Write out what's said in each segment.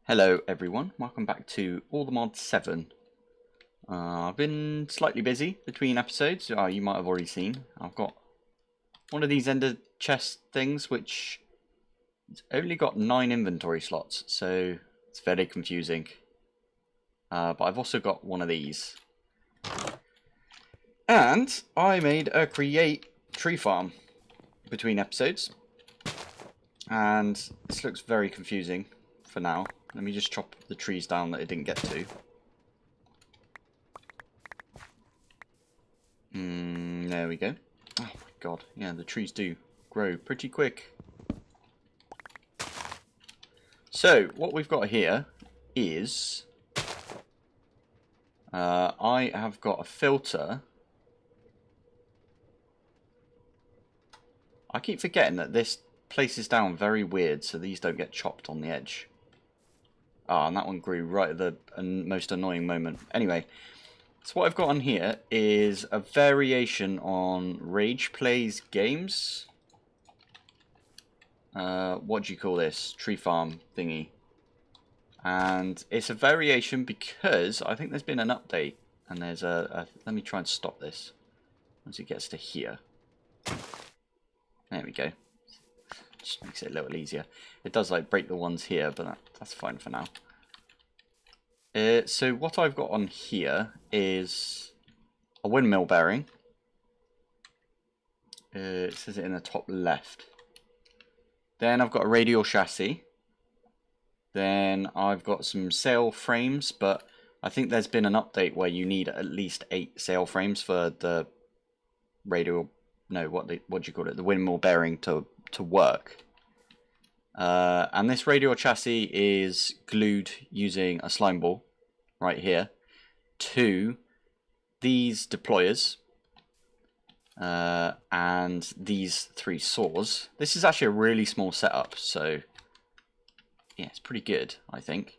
Hello everyone, welcome back to All the Mods 7. I've been slightly busy between episodes, you might have already seen. I've got one of these ender chest things which it's only got 9 inventory slots, so it's very confusing. But I've also got one of these. And I made a create tree farm between episodes. And this looks very confusing for now. Let me just chop the trees down that it didn't get to. There we go. Oh my god, yeah, the trees do grow pretty quick. So, what we've got here is... I have got a filter. I keep forgetting that this places down very weird, so these don't get chopped on the edge. Ah, and that one grew right at the most annoying moment. Anyway, so what I've got on here is a variation on Rage Plays Games. What do you call this? Tree farm thingy. And it's a variation because I think there's been an update. And there's let me try and stop this once it gets to here. There we go. Just makes it a little easier. It does like break the ones here, but that's fine for now. So what I've got on here is a windmill bearing. It says it in the top left. Then I've got a radial chassis. Then I've got some sail frames, but I think there's been an update where you need at least 8 sail frames for the radial. No, what do you call it? The windmill bearing to work. And this radial chassis is glued using a slime ball right here to these deployers and these 3 saws. This is actually a really small setup, so yeah, it's pretty good, I think.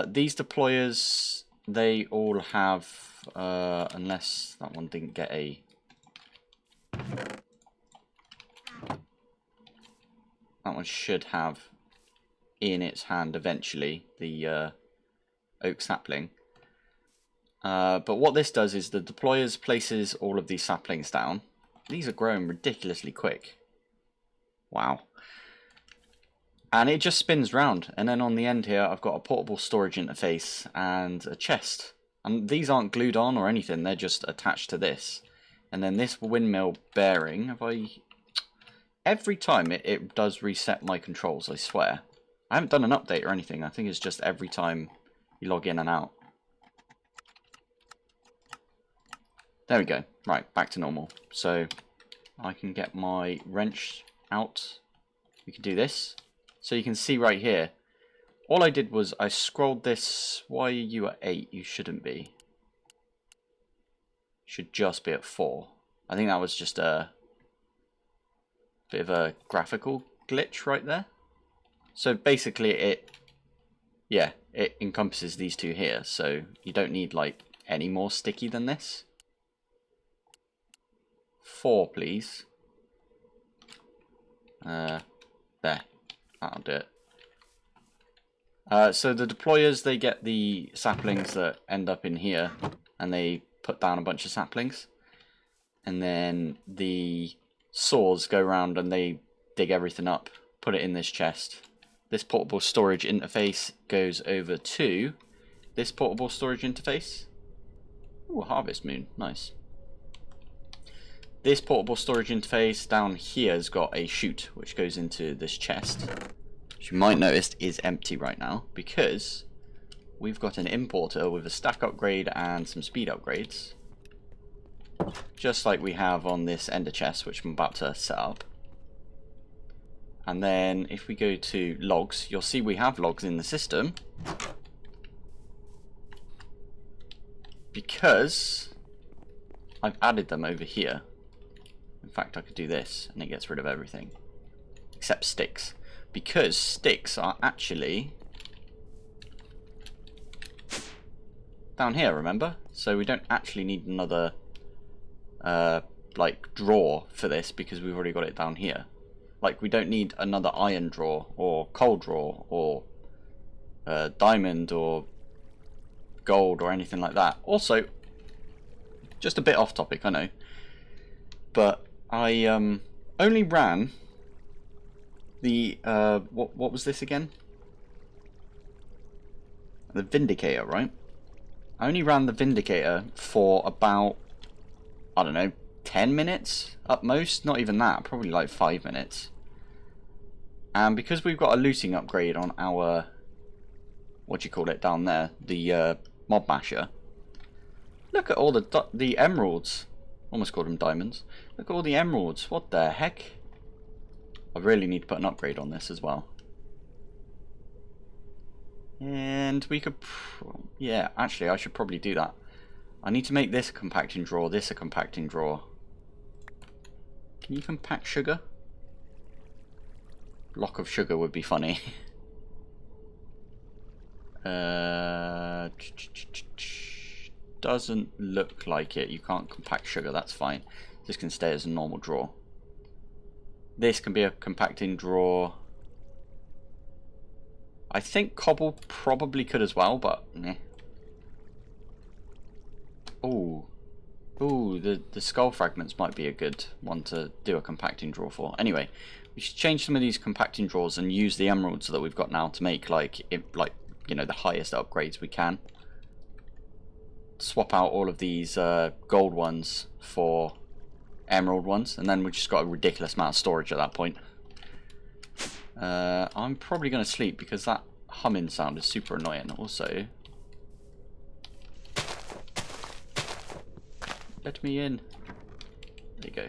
These deployers, they all have, unless that one didn't get a... That one should have in its hand eventually the oak sapling. But what this does is the deployers places all of these saplings down. These are growing ridiculously quick. Wow. And it just spins round. And then on the end here I've got a portable storage interface and a chest. And these aren't glued on or anything, they're just attached to this. And then this windmill bearing, every time it does reset my controls, I swear. I haven't done an update or anything. I think it's just every time you log in and out. There we go. Right, back to normal. So I can get my wrench out. We can do this. So you can see right here. All I did was I scrolled this. Why are you at 8? You shouldn't be. Should just be at 4. I think that was just a bit of a graphical glitch right there. So basically it encompasses these 2 here, so you don't need like any more sticky than this. 4 please. There, that'll do it. So the deployers, they get the saplings that end up in here and they put down a bunch of saplings, and then the saws go around and they dig everything up, put it in this chest. This portable storage interface goes over to this portable storage interface. Ooh, a harvest moon, nice. This portable storage interface down here has got a chute which goes into this chest, which you might notice is empty right now because we've got an importer with a stack upgrade and some speed upgrades, just like we have on this ender chest, which I'm about to set up. And then if we go to logs, you'll see we have logs in the system because I've added them over here. In fact, I could do this and it gets rid of everything except sticks, because sticks are actually down here, remember? So we don't actually need another like drawer for this because we've already got it down here. Like, we don't need another iron drawer or coal drawer or diamond or gold or anything like that. Also, just a bit off topic, I know, but I only ran the what was this again? The Vindicator, right? I only ran the Vindicator for about, I don't know, 10 minutes at most, not even that, probably like 5 minutes. And because we've got a looting upgrade on our, what do you call it down there, the mob masher, look at all the emeralds. Almost called them diamonds. Look at all the emeralds. What the heck? I really need to put an upgrade on this as well. And we could, yeah, actually I should probably do that. I need to make this a compacting drawer, this a compacting drawer. Can you compact sugar? Block of sugar would be funny. Doesn't look like it. You can't compact sugar, that's fine. This can stay as a normal drawer. This can be a compacting drawer. I think cobble probably could as well, but meh. Ooh. Ooh, the skull fragments might be a good one to do a compacting drawer for. Anyway, we should change some of these compacting drawers and use the emeralds that we've got now to make like you know, the highest upgrades we can. Swap out all of these gold ones for emerald ones, and then we've just got a ridiculous amount of storage at that point. I'm probably going to sleep because that humming sound is super annoying. Also, let me in. There you go.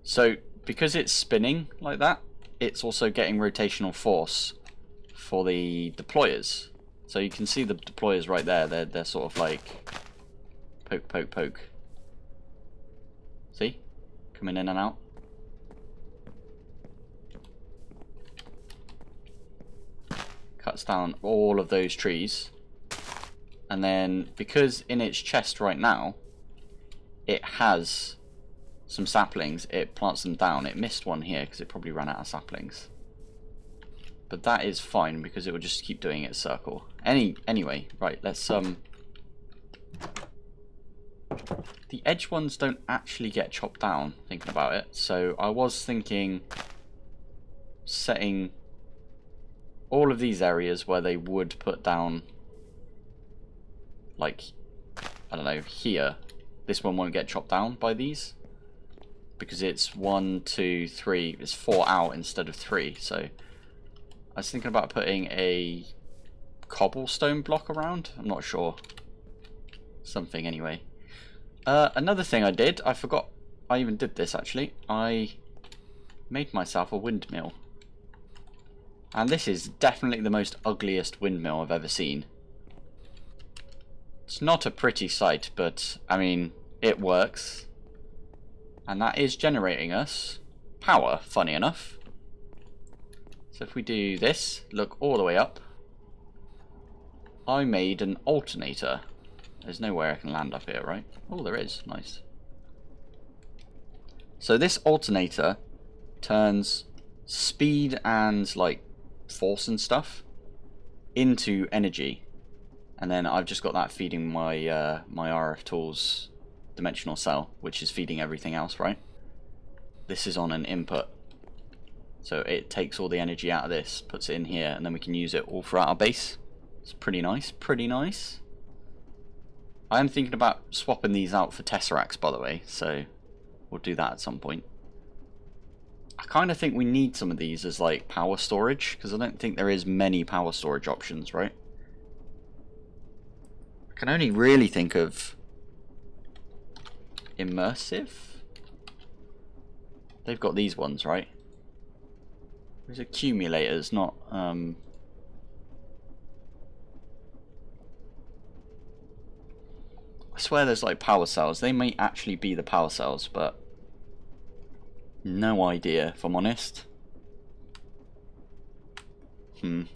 So because it's spinning like that, it's also getting rotational force for the deployers. So you can see the deployers right there. They're sort of like poke, poke, poke. See? Coming in and out. Cuts down all of those trees. And then, because in its chest right now, it has some saplings, it plants them down. It missed one here because it probably ran out of saplings. But that is fine because it will just keep doing its circle. Anyway, right, let's the edge ones don't actually get chopped down, thinking about it. So I was thinking setting all of these areas where they would put down, like, I don't know, here. This one won't get chopped down by these because it's 1, 2, 3, it's 4 out instead of 3. So I was thinking about putting a cobblestone block around. I'm not sure. Something anyway. Another thing I did, I forgot I even did this actually. I made myself a windmill. And this is definitely the most ugliest windmill I've ever seen. It's not a pretty sight, but I mean, it works. And that is generating us power, funny enough. So if we do this, look all the way up. I made an alternator. There's no way I can land up here, right? Oh, there is. Nice. So this alternator turns speed and like force and stuff into energy. And then I've just got that feeding my my RF tools dimensional cell, which is feeding everything else, right? This is on an input. So it takes all the energy out of this, puts it in here, and then we can use it all throughout our base. It's pretty nice, pretty nice. I am thinking about swapping these out for Tesseracts, by the way, so we'll do that at some point. I kind of think we need some of these as like power storage, because I don't think there is many power storage options, right? I can only really think of immersive. They've got these ones, right? There's accumulators, not I swear there's like power cells. They may actually be the power cells, but no idea, if I'm honest. I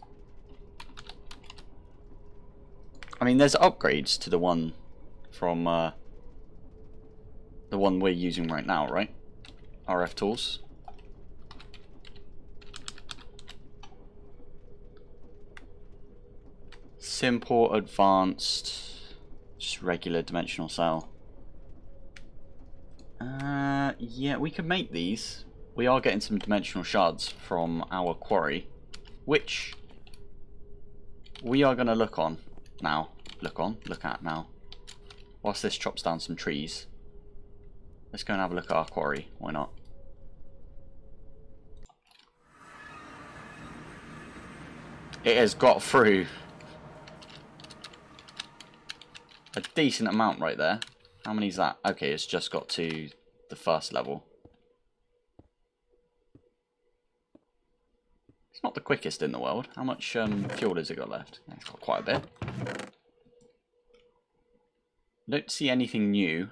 mean, there's upgrades to the one from the one we're using right now, right? RF tools. Simple, advanced, just regular dimensional cell. Yeah, we could make these. We are getting some dimensional shards from our quarry, which we are going to look at now. Whilst this chops down some trees, let's go and have a look at our quarry. Why not? It has got through a decent amount right there. How many is that? Okay, it's just got to the first level. It's not the quickest in the world. How much fuel has it got left? Yeah, it's got quite a bit. I don't see anything new.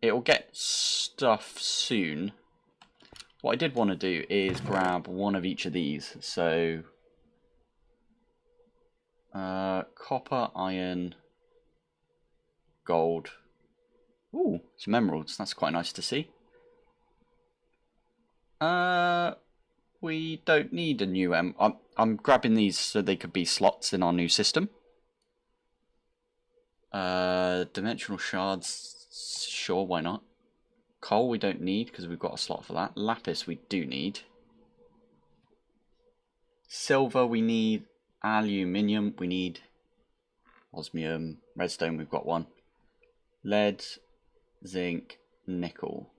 It will get stuff soon. What I did want to do is grab one of each of these. So, copper, iron, gold. Ooh, some emeralds. That's quite nice to see. We don't need a new I'm grabbing these so they could be slots in our new system. Dimensional shards, sure, why not? Coal we don't need because we've got a slot for that. Lapis we do need. Silver we need. Aluminium we need. Osmium, redstone we've got one. Lead, zinc, nickel.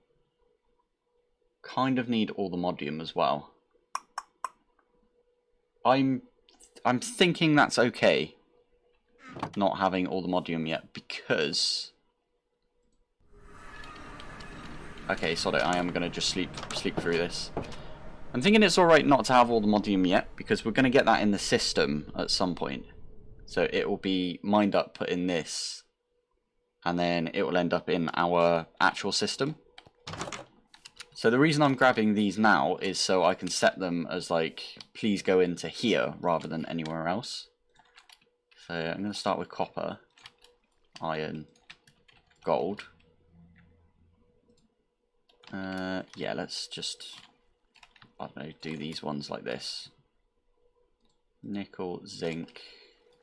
Kind of need all the modium as well. I'm thinking that's okay not having all the modium yet because okay, sod it, I am gonna just sleep through this. I'm thinking it's alright not to have all the modium yet because we're gonna get that in the system at some point. So it will be mined up, put in this, and then it will end up in our actual system. So the reason I'm grabbing these now is so I can set them as like, please go into here rather than anywhere else. So I'm going to start with copper, iron, gold. Yeah, let's just, I don't know, do these ones like this. Nickel, zinc,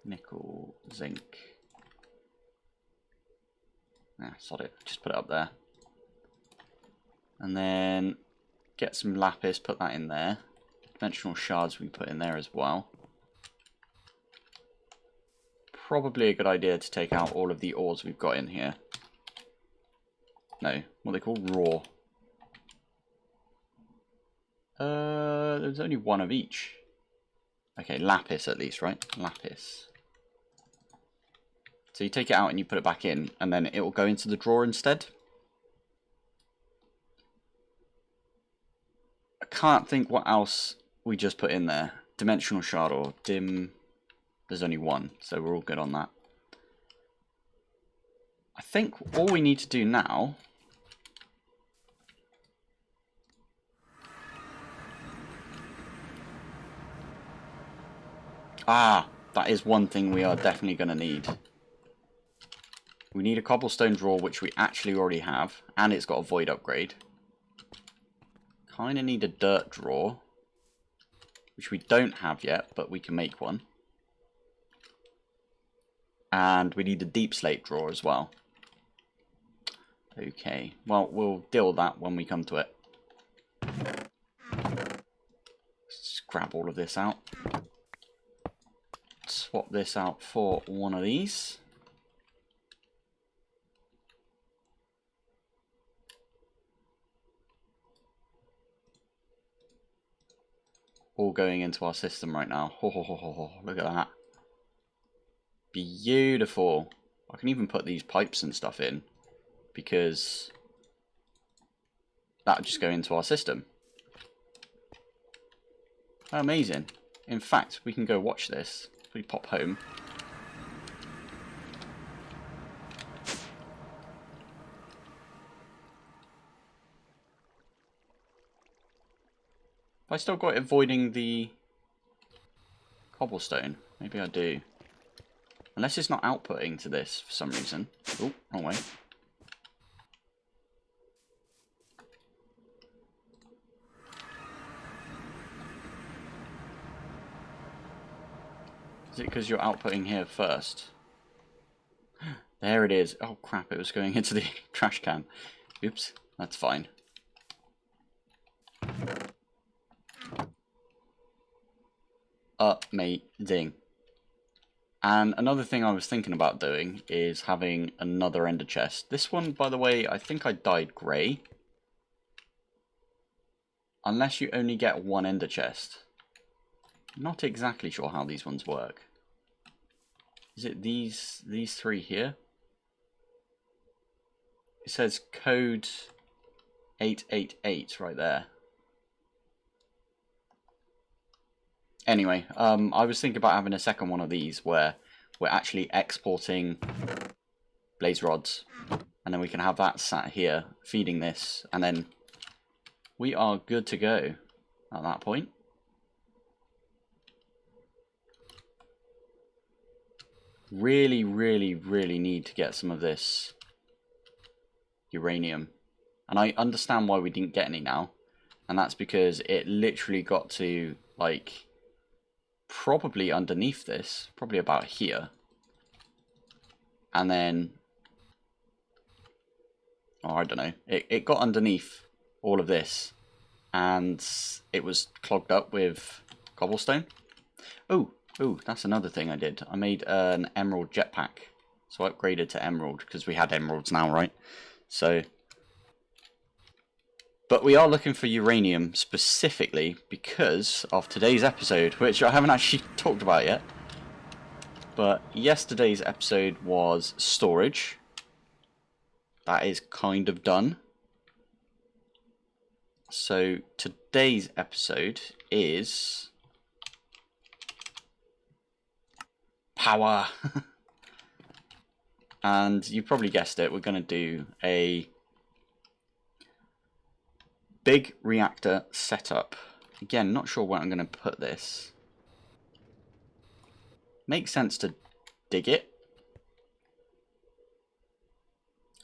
nickel, zinc. Ah, sod it, just put it up there. And then get some lapis, put that in there. Dimensional shards we put in there as well. Probably a good idea to take out all of the ores we've got in here. No, what they call raw. There's only one of each. Okay, lapis at least, right? Lapis. So you take it out and you put it back in, and then it will go into the drawer instead. I can't think what else we just put in there. Dimensional shard or dim. There's only one, so we're all good on that. I think all we need to do now that is one thing we are definitely going to need. We need a cobblestone drawer, which we actually already have, and it's got a void upgrade. Kind of need a dirt drawer, which we don't have yet, but we can make one. And we need a deep slate drawer as well. Okay, well, we'll deal with that when we come to it. Let's grab all of this out. Swap this out for one of these. All going into our system right now. Ho, ho, ho, ho, ho. Look at that. Beautiful. I can even put these pipes and stuff in because that would just go into our system. Amazing. In fact, we can go watch this. We pop home. Have I still got it avoiding the cobblestone? Maybe I do. Unless it's not outputting to this for some reason. Oh, wrong way. Is it because you're outputting here first? There it is. Oh crap, it was going into the trash can. Oops, that's fine. Amazing. And another thing I was thinking about doing is having another ender chest. This one, by the way, I think I dyed grey. Unless you only get one ender chest. Not exactly sure how these ones work. Is it these three here? It says code 888 right there. Anyway, I was thinking about having a second one of these where we're actually exporting blaze rods, and then we can have that sat here feeding this, and then we are good to go at that point. Really, really, really need to get some of this uranium, and I understand why we didn't get any now, and that's because it literally got to like probably underneath this, probably about here, and then I don't know, it got underneath all of this and it was clogged up with cobblestone. Oh, that's another thing I did. I made an emerald jetpack, so I upgraded to emerald because we had emeralds now, right? So but we are looking for uranium specifically because of today's episode, which I haven't actually talked about yet. But yesterday's episode was storage. That is kind of done. So today's episode is power. And you probably guessed it, we're going to do a big reactor setup. Again, not sure where I'm going to put this. Makes sense to dig it.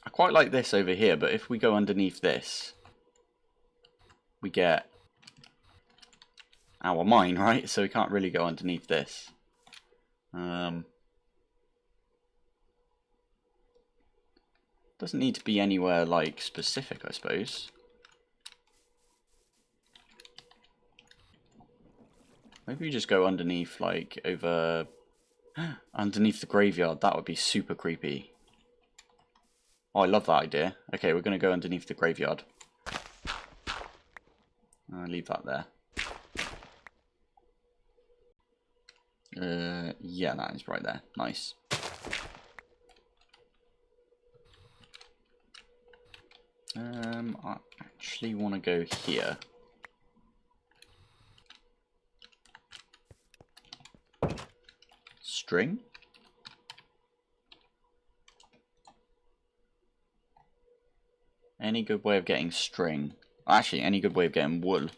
I quite like this over here, but if we go underneath this, we get our mine, right? So we can't really go underneath this. Doesn't need to be anywhere like specific, I suppose. Maybe we just go underneath, like over underneath the graveyard. That would be super creepy. Oh, I love that idea. Okay, we're going to go underneath the graveyard. I'll leave that there. Yeah, that is right there. Nice. I actually want to go here. String? Any good way of getting string? Actually, any good way of getting wool?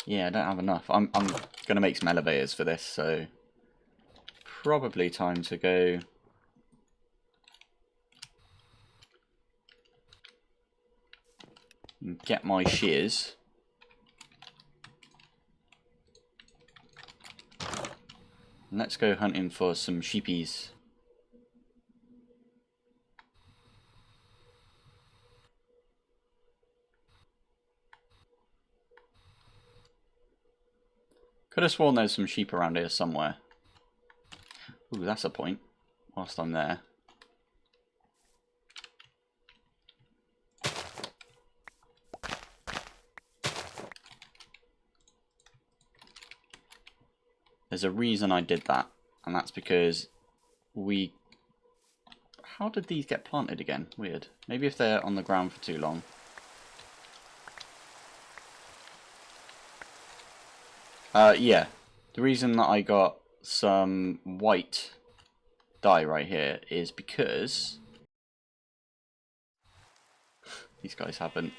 Yeah, I don't have enough. I'm gonna make some elevators for this, so probably time to go. And get my shears. And let's go hunting for some sheepies. Could have sworn there's some sheep around here somewhere. Ooh, that's a point. Whilst I'm there. There's a reason I did that, and that's because we... How did these get planted again? Weird. Maybe if they're on the ground for too long. Yeah. The reason that I got some white dye right here is because these guys haven't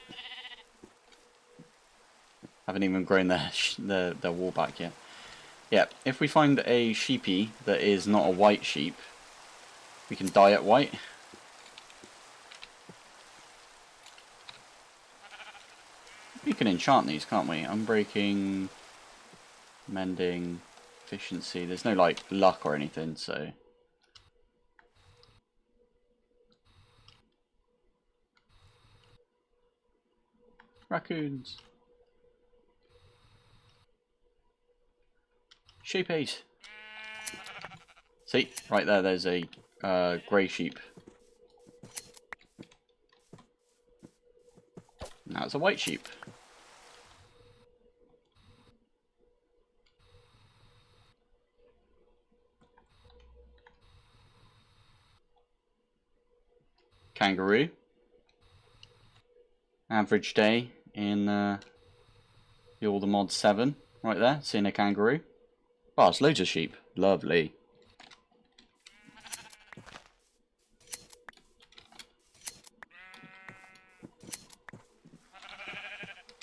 even grown their wall back yet. Yeah, if we find a sheepy that is not a white sheep, we can dye it white. We can enchant these, can't we? Unbreaking, mending, efficiency. There's no like luck or anything, so. Raccoons. Sheep 8. See, right there, there's a grey sheep. Now it's a white sheep. Kangaroo. Average day in all the mod 7. Right there, seeing a kangaroo. Oh, it's loads of sheep. Lovely.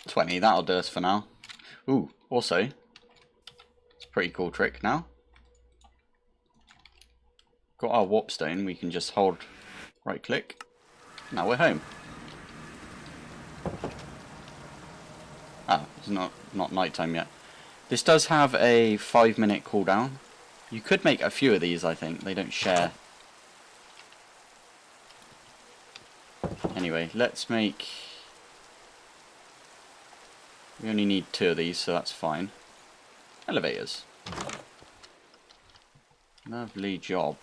$20, that'll do us for now. Ooh, also, it's a pretty cool trick now. Got our warp stone, we can just hold right click. Now we're home. Ah, it's not nighttime yet. This does have a 5-minute cooldown. You could make a few of these, I think. They don't share. Anyway, let's make... We only need 2 of these, so that's fine. Elevators. Lovely job.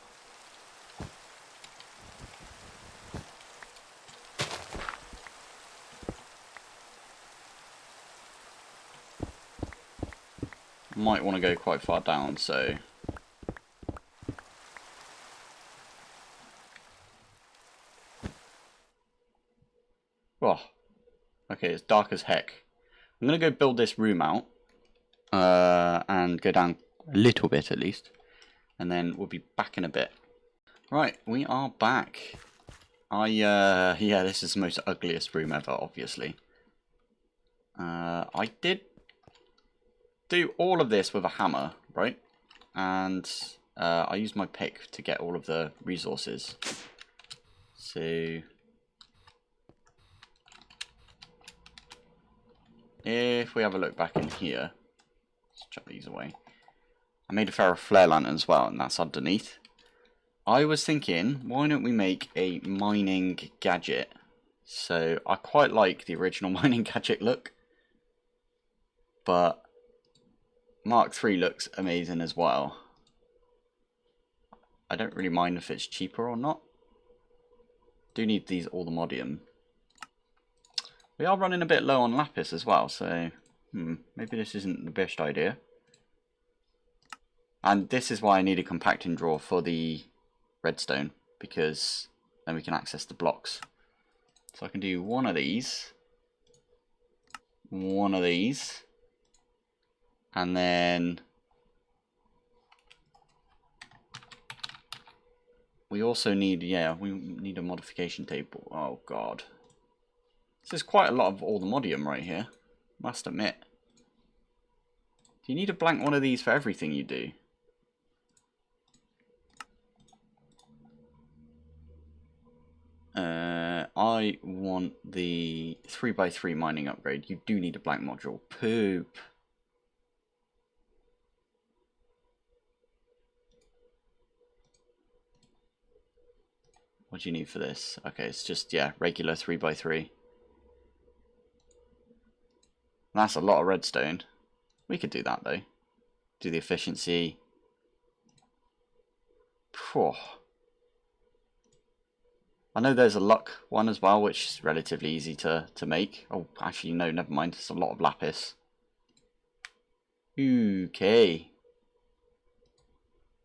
Might want to go quite far down, so... Oh. Okay, it's dark as heck. I'm going to go build this room out. And go down a little bit at least. And then we'll be back in a bit. Right, we are back. Yeah, this is the most ugliest room ever, obviously. I did do all of this with a hammer, right? And I used my pick to get all of the resources. So if we have a look back in here, let's chuck these away. I made a pair of flare lantern as well, and that's underneath. I was thinking, why don't we make a mining gadget? So I quite like the original mining gadget look, but Mark III looks amazing as well. I don't really mind if it's cheaper or not. Do need these allthemodium. We are running a bit low on lapis as well, so maybe this isn't the best idea. And this is why I need a compacting drawer for the redstone, because then we can access the blocks. So I can do one of these, and then we also need, we need a modification table. Oh god. This is quite a lot of allthemodium right here, must admit. Do you need a blank one of these for everything you do? I want the 3x3 mining upgrade. You do need a blank module. Poop. What do you need for this? Okay, it's just, regular 3x3. That's a lot of redstone. We could do that though. Do the efficiency. Phew. I know there's a luck one as well, which is relatively easy to make. Oh, actually, no, never mind. It's a lot of lapis. Okay.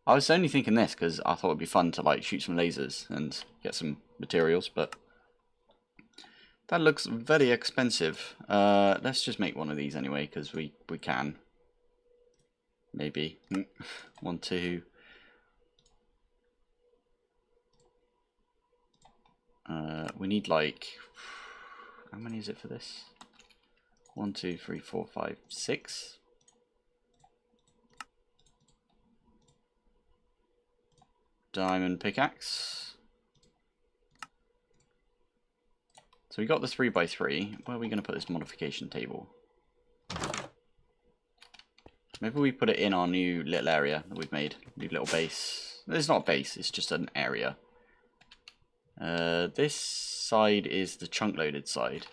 I was only thinking this because I thought it'd be fun to like shoot some lasers and get some materials, but that looks very expensive. Let's just make one of these anyway because we can. Maybe 1, 2. We need like, how many is it for this? 1, 2, 3, 4, 5, 6. Diamond pickaxe. So we got the 3x3. Where are we going to put this modification table? Maybe we put it in our new little area that we've made. New little base. It's not a base, it's just an area. This side is the chunk loaded side.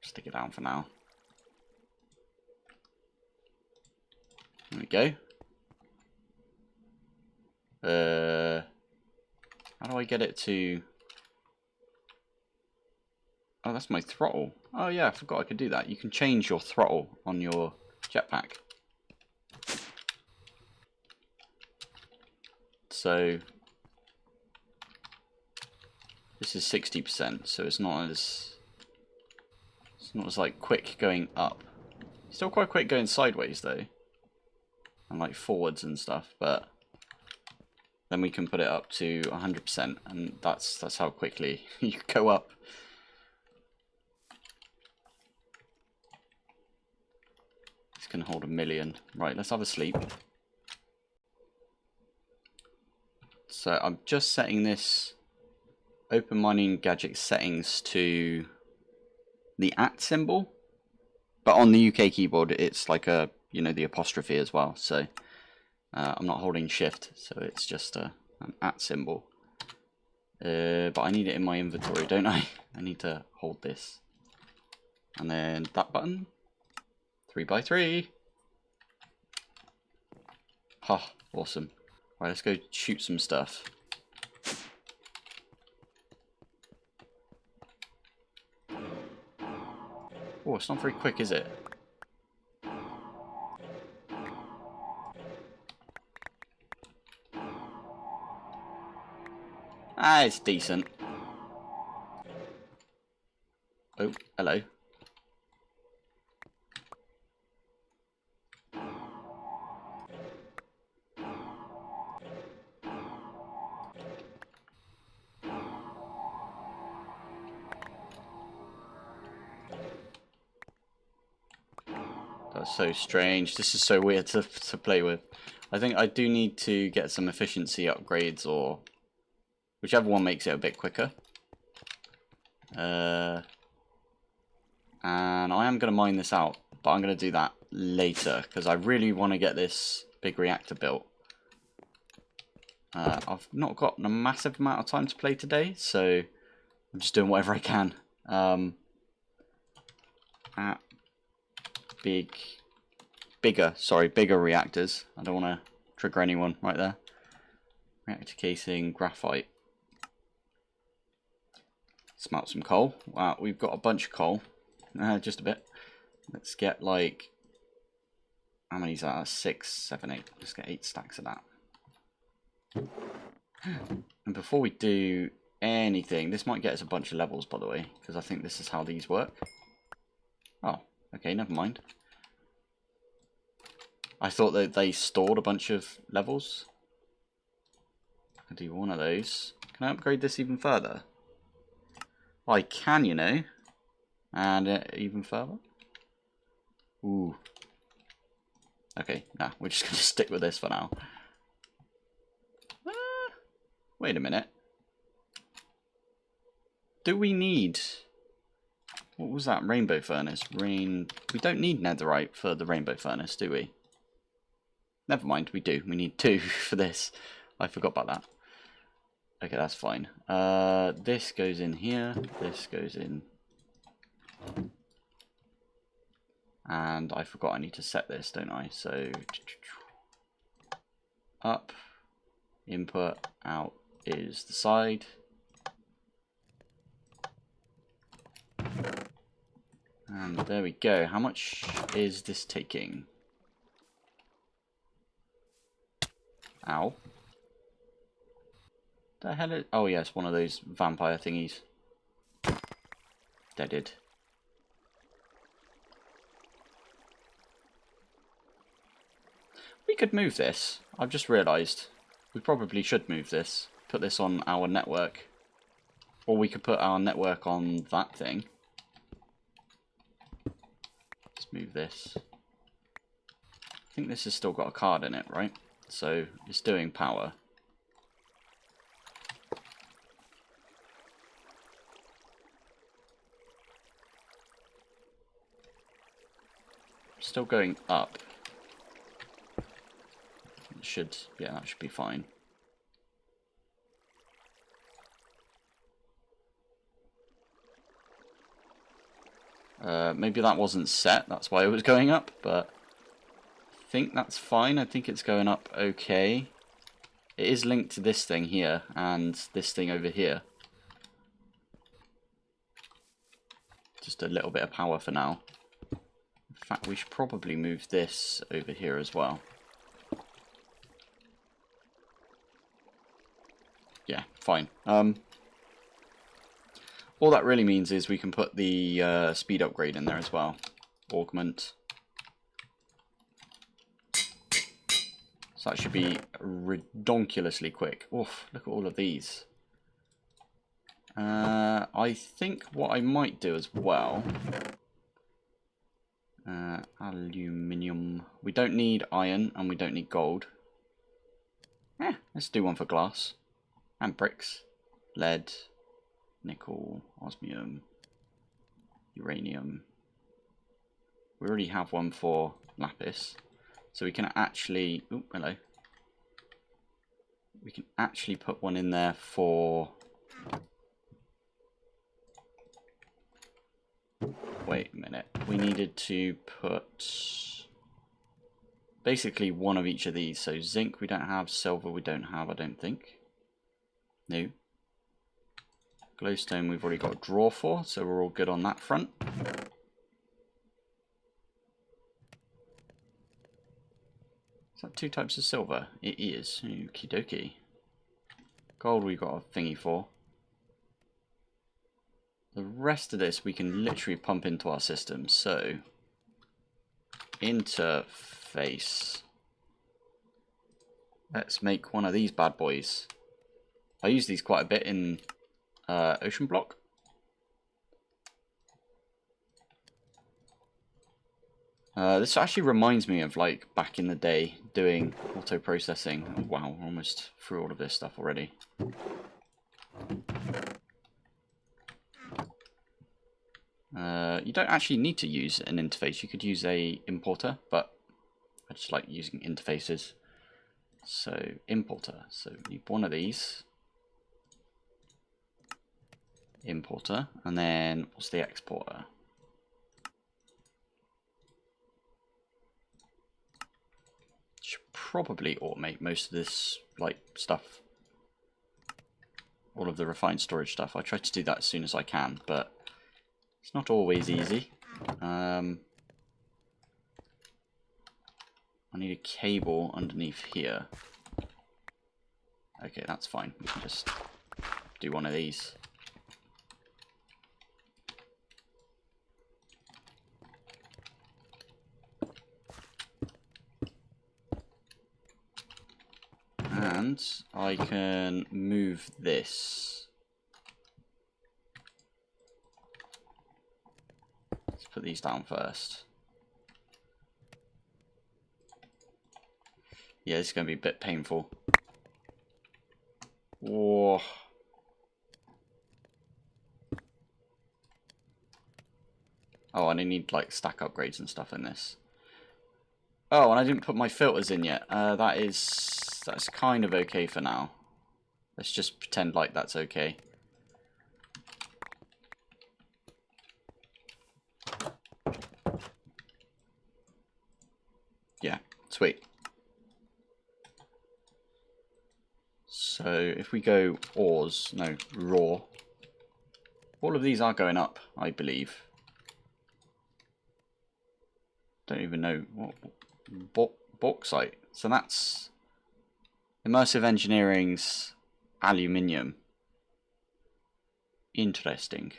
Stick it down for now. There we go. How do I get it to... Oh, that's my throttle. Oh yeah, I forgot I could do that. You can change your throttle on your jetpack. So this is 60%, so it's not as like quick going up. Still quite quick going sideways though, and like forwards and stuff. But then we can put it up to 100%, and that's how quickly you go up. This can hold 1 million. Right, let's have a sleep. So I'm just setting this open mining gadget settings to the @ symbol, but on the UK keyboard it's like a, you know, the apostrophe as well. So I'm not holding shift, so it's just an @ symbol. But I need it in my inventory, don't I? I need to hold this, and then that button. 3x3. Ha, awesome. Right, let's go shoot some stuff. Oh, it's not very quick, is it? Ah, it's decent. Oh, hello. That's so strange. This is so weird to play with. I think I do need to get some efficiency upgrades, or whichever one makes it a bit quicker. And I am going to mine this out, but I'm going to do that later because I really want to get this big reactor built. I've not got a massive amount of time to play today, so I'm just doing whatever I can. At bigger reactors. I don't want to trigger anyone right there. Reactor casing, graphite. Smelt some coal. Wow, we've got a bunch of coal. Just a bit. Let's get like, how many is that? 6, 7, 8. Let's get 8 stacks of that. And before we do anything, this might get us a bunch of levels, by the way, because I think this is how these work. Oh, okay, never mind. I thought that they stored a bunch of levels. I can do one of those. Can I upgrade this even further? I can, you know. And even further. Ooh. Okay, nah, we're just going to stick with this for now. Wait a minute. Do we need... What was that? Rainbow furnace. We don't need netherite for the rainbow furnace, do we? Never mind, we do. We need 2 for this. I forgot about that. Okay, that's fine. This goes in here. This goes in. And I forgot I need to set this, don't I? So, up, input, out is the side. And there we go. How much is this taking? Ow. The hell is... Oh yes, one of those vampire thingies. Deaded. We could move this. I've just realised. We probably should move this. Put this on our network. Or we could put our network on that thing. Let's move this. I think this has still got a card in it, right? So it's doing power. Still going up. It should, yeah, that should be fine. Maybe that wasn't set, that's why it was going up, but I think that's fine. I think it's going up okay. It is linked to this thing here and this thing over here. Just a little bit of power for now. In fact, we should probably move this over here as well. Yeah, fine. All that really means is we can put the speed upgrade in there as well. Augment. So that should be redonkulously quick. Oof, look at all of these. I think what I might do as well... aluminium. We don't need iron and we don't need gold. Let's do one for glass. And bricks. Lead. Nickel. Osmium. Uranium. We already have one for lapis. So we can actually... Oh, hello. We can actually put one in there for... Wait a minute. We needed to put... basically one of each of these. So zinc we don't have. Silver we don't have, I don't think. No. Glowstone we've already got a draw for. So we're all good on that front. Is that 2 types of silver? It is. Okie dokie. Gold we got a thingy for. The rest of this we can literally pump into our system. So, interface. Let's make one of these bad boys. I use these quite a bit in Ocean Block. This actually reminds me of like back in the day doing auto processing. Oh, wow, we're almost through all of this stuff already. You don't actually need to use an interface. You could use a importer, but I just like using interfaces. So importer. So we need one of these. Importer, and then what's the exporter? Should probably automate most of this like stuff. All of the refined storage stuff. I try to do that as soon as I can, but it's not always easy. I need a cable underneath here. Okay, that's fine. We can just do one of these. And I can move this. Let's put these down first. Yeah, this is going to be a bit painful. Whoa. Oh, and I need like stack upgrades and stuff in this. Oh, and I didn't put my filters in yet. That's kind of okay for now. Let's just pretend like that's okay. Yeah, sweet. So if we go ores, no, raw. All of these are going up, I believe. Don't even know what bauxite. So that's Immersive Engineering's aluminium. Interesting.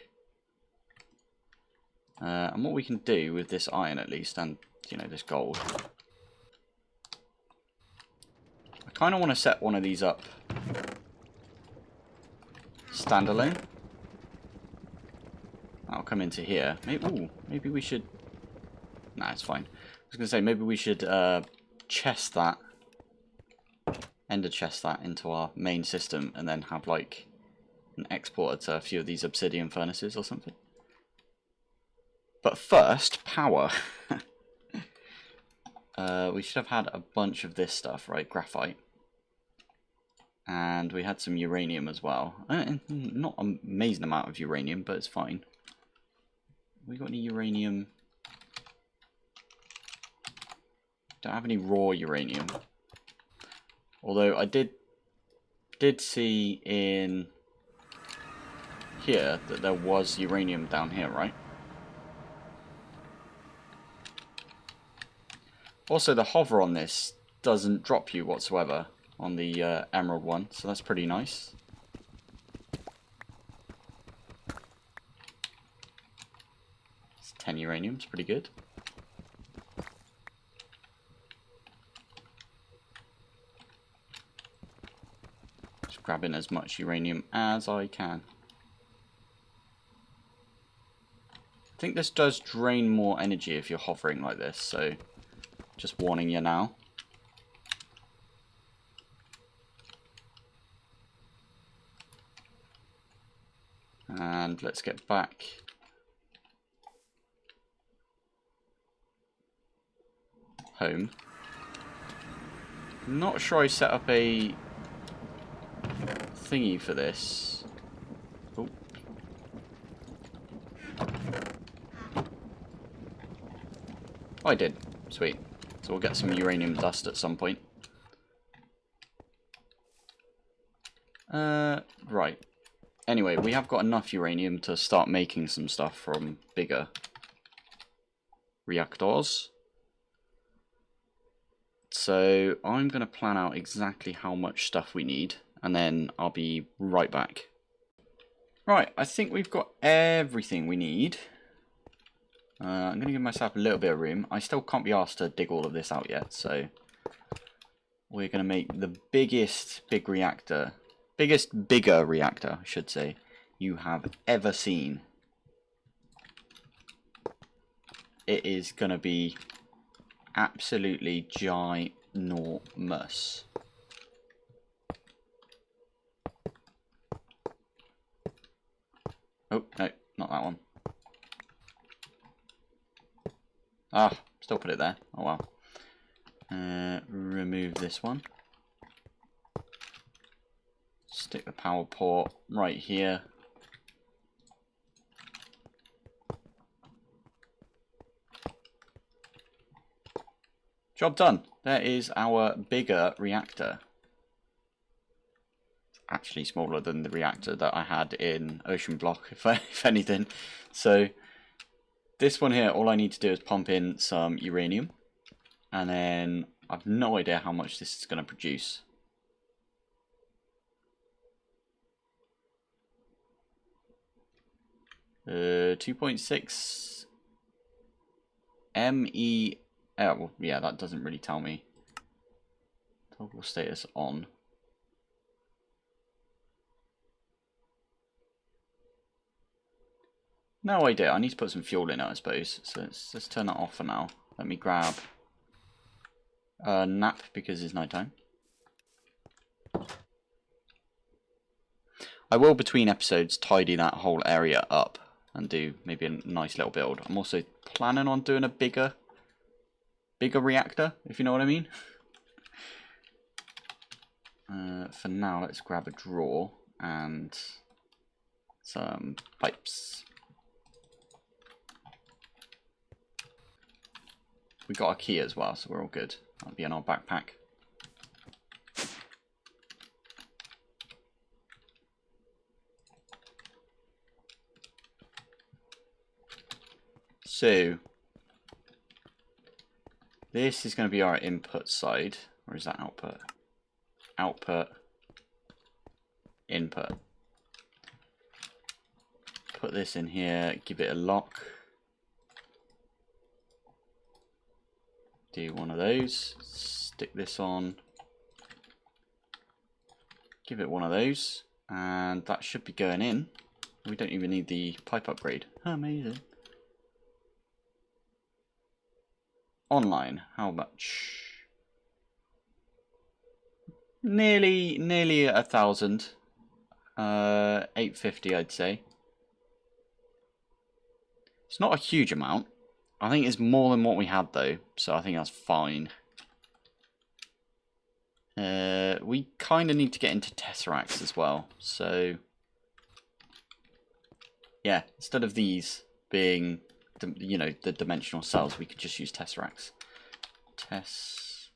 And what we can do with this iron at least, and you know, this gold. I kind of want to set one of these up standalone. I'll come into here. Maybe we should... Nah, it's fine. I was going to say, maybe we should chest that, ender chest that into our main system, and then have like an exporter to a few of these obsidian furnaces or something. But first, power. we should have had a bunch of this stuff, right? Graphite. And we had some uranium as well. Not an amazing amount of uranium, but it's fine. We got any uranium? Don't have any raw uranium. Although I did see in here that there was uranium down here, right? Also, the hover on this doesn't drop you whatsoever on the emerald one, so that's pretty nice. It's 10 uranium, it's pretty good. Just grabbing as much uranium as I can. I think this does drain more energy if you're hovering like this, so just warning you now. And let's get back. Home. Not sure I set up a thingy for this. Oh. Oh, I did. Sweet. So we'll get some uranium dust at some point. Right. Anyway, we have got enough uranium to start making some stuff from bigger reactors. So I'm going to plan out exactly how much stuff we need, and then I'll be right back. Right, I think we've got everything we need. I'm going to give myself a little bit of room. I still can't be asked to dig all of this out yet, so we're going to make the biggest bigger reactor, I should say, you have ever seen. It is going to be absolutely ginormous. Oh, no, not that one. Ah, still put it there. Oh well. Remove this one. Stick the power port right here. Job done. There is our bigger reactor. It's actually smaller than the reactor that I had in Ocean Block, if anything. So this one here, all I need to do is pump in some uranium, and then I've no idea how much this is going to produce. Uh, 2.6 ME. Oh, well, yeah, that doesn't really tell me. Toggle status on. No idea. I need to put some fuel in it, I suppose. So let's turn that off for now. Let me grab a nap because it's nighttime. I will, between episodes, tidy that whole area up and do maybe a nice little build. I'm also planning on doing a bigger reactor, if you know what I mean. For now, let's grab a drawer and some pipes. We got a key as well, so we're all good. That'll be in our backpack. So this is going to be our input side, or is that output? Output, input. Put this in here, give it a lock. Do one of those, stick this on, give it one of those, and that should be going in. We don't even need the pipe upgrade. Amazing. Online, how much? Nearly 1,000. 850, I'd say. It's not a huge amount. I think it's more than what we had though, so I think that's fine. We kind of need to get into Tesseracts as well, so yeah, instead of these being, you know, the dimensional cells, we could just use Tesseracts. Let's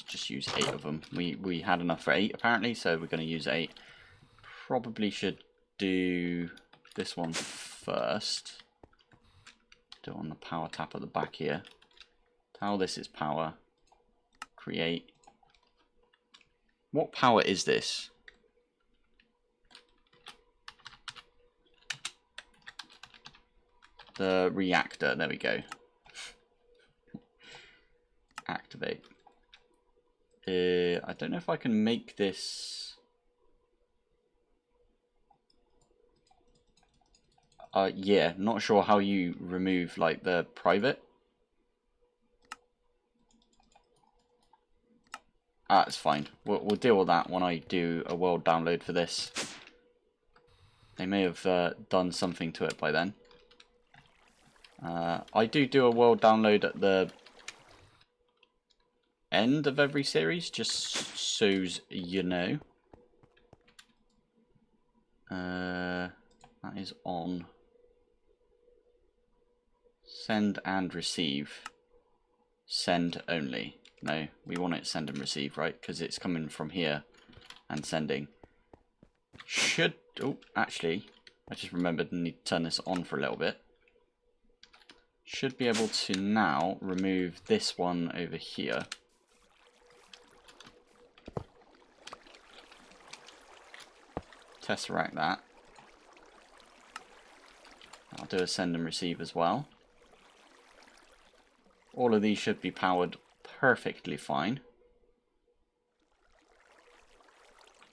just use 8 of them. We had enough for 8 apparently, so we're going to use 8. Probably should do this one first. Do it on the power tap at the back here. Tell this is power. Create. What power is this? The reactor. There we go. Activate. I don't know if I can make this. Yeah, not sure how you remove like the private. It's fine. We'll deal with that when I do a world download for this. They may have done something to it by then. I do a world download at the end of every series, just so you know. That is on. Send and receive. Send only. No, we want it send and receive, right? Because it's coming from here and sending. Should... Oh, actually, I just remembered I need to turn this on for a little bit. Should be able to now remove this one over here. Tesseract that. I'll do a send and receive as well. All of these should be powered perfectly fine.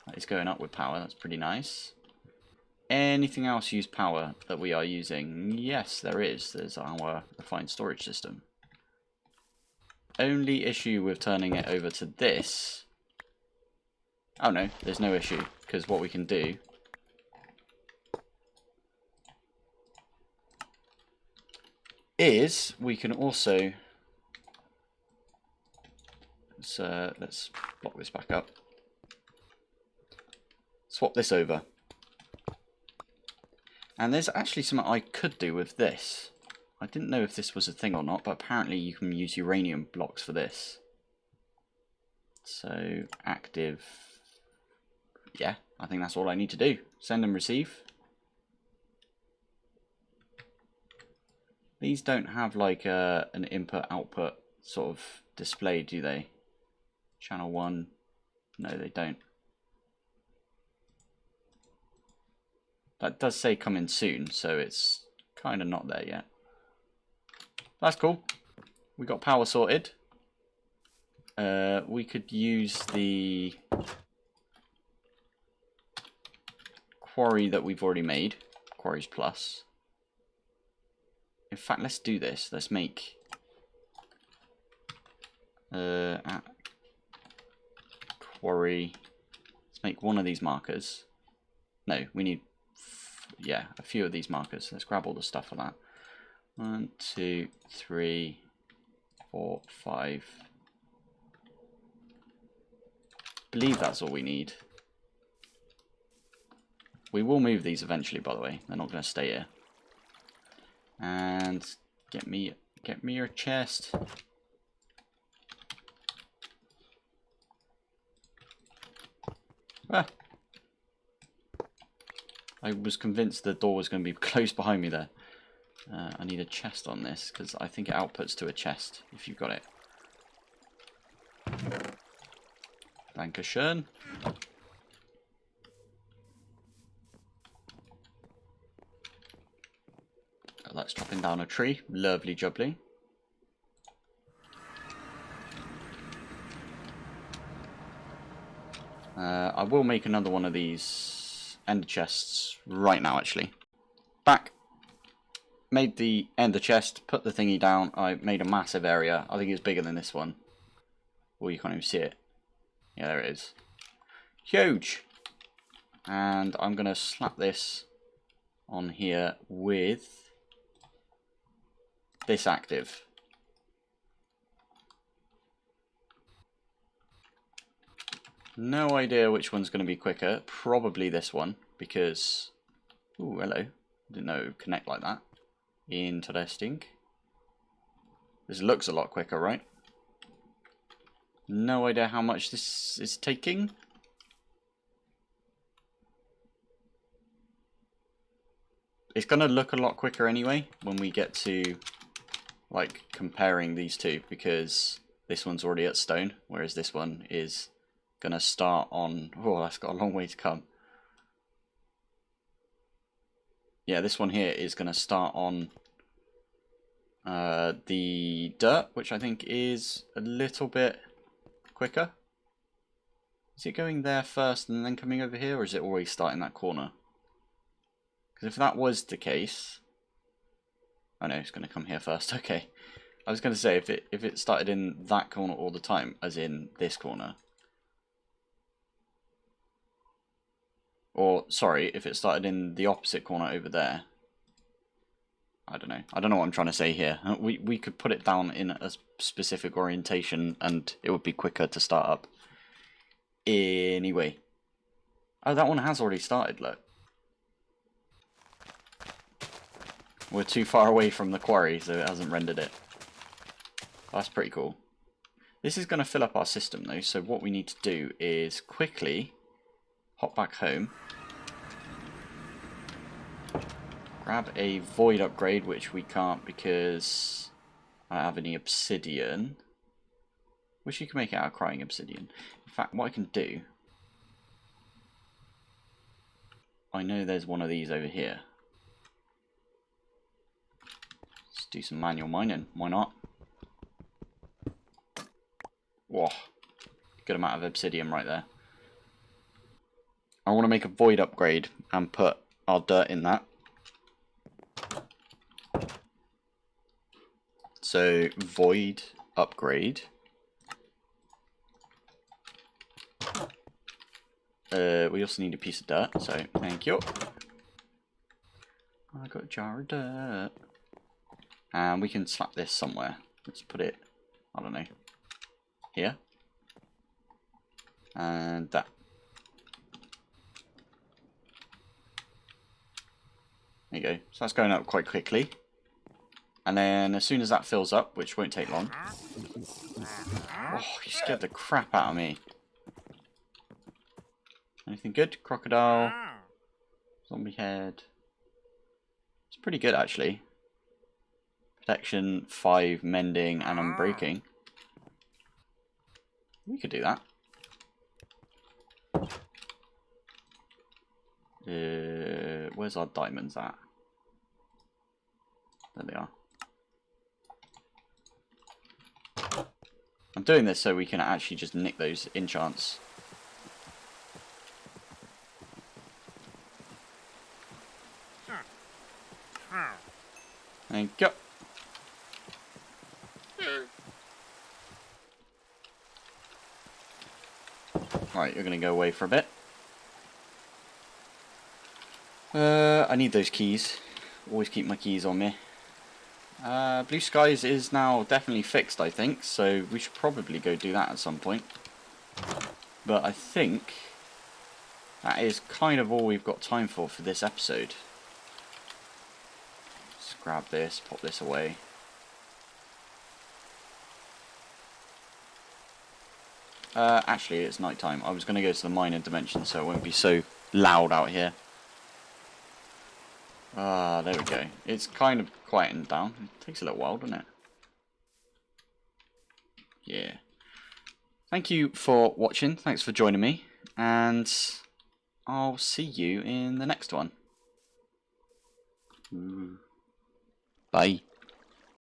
That is going up with power, that's pretty nice. Anything else use power that we are using? Yes, there is. There's our refined storage system. Only issue with turning it over to this... Oh no, there's no issue, because what we can do is we can also... let's block this back up. Swap this over. And there's actually something I could do with this. I didn't know if this was a thing or not, but apparently you can use uranium blocks for this. So, active. Yeah, I think that's all I need to do. Send and receive. These don't have like an input-output sort of display, do they? Channel 1. No, they don't. That does say coming soon, so it's kind of not there yet. That's cool. We got power sorted. We could use the quarry that we've already made. Quarries Plus. In fact, let's do this. Let's make quarry. Let's make one of these markers. No, we need a few of these markers. Let's grab all the stuff for that. 1, 2, 3, 4, 5. I believe that's all we need. We will move these eventually, by the way. They're not going to stay here. And get me your chest. Ah. I was convinced the door was going to be closed behind me there. I need a chest on this because I think it outputs to a chest if you've got it. Dankeschön. That's chopping down a tree. Lovely jubbly. I will make another one of these ender chests right now, actually. Back. Made the ender chest, put the thingy down. I made a massive area. I think it's bigger than this one. Oh, you can't even see it. Yeah, there it is. Huge. And I'm going to slap this on here with this active. No idea which one's going to be quicker. Probably this one, because... Ooh, hello. Didn't know it would connect like that. Interesting. This looks a lot quicker, right? No idea how much this is taking. It's going to look a lot quicker anyway when we get to, like, comparing these two, because this one's already at stone, whereas this one is going to start on... Oh, that's got a long way to come. Yeah, this one here is going to start on the dirt, which I think is a little bit quicker. Is it going there first and then coming over here, or is it always starting that corner? Because if that was the case... Oh no, it's going to come here first, okay. I was going to say, if it started in that corner all the time, as in this corner... Or, sorry, if it started in the opposite corner over there. I don't know. I don't know what I'm trying to say here. We could put it down in a specific orientation and it would be quicker to start up. Anyway. Oh, that one has already started, look. We're too far away from the quarry, so it hasn't rendered it. That's pretty cool. This is going to fill up our system, though, so what we need to do is quickly hop back home. Grab a void upgrade, which we can't because I don't have any obsidian. Wish you could make it out of crying obsidian. In fact, what I can do... I know there's one of these over here. Let's do some manual mining. Why not? Whoa. Good amount of obsidian right there. I want to make a void upgrade and put our dirt in that. So, void upgrade. We also need a piece of dirt, so thank you. I got a jar of dirt. And we can slap this somewhere. Let's put it, I don't know, here. And that. There you go. So that's going up quite quickly. And then as soon as that fills up, which won't take long. Oh, you scared the crap out of me. Anything good? Crocodile. Zombie head. It's pretty good actually. Protection, 5, mending, and unbreaking. We could do that. Where's our diamonds at? There they are. I'm doing this so we can actually just nick those enchants. Thank you. Right, you're going to go away for a bit. I need those keys. Always keep my keys on me. Blue skies is now definitely fixed, I think, so we should probably go do that at some point. But I think that is kind of all we've got time for this episode. Let's grab this, pop this away. Actually, it's night time. I was going to go to the minor dimension so it won't be so loud out here. Ah, there we go. It's kind of quietened down. It takes a little while, doesn't it? Yeah. Thank you for watching. Thanks for joining me. And I'll see you in the next one. Bye.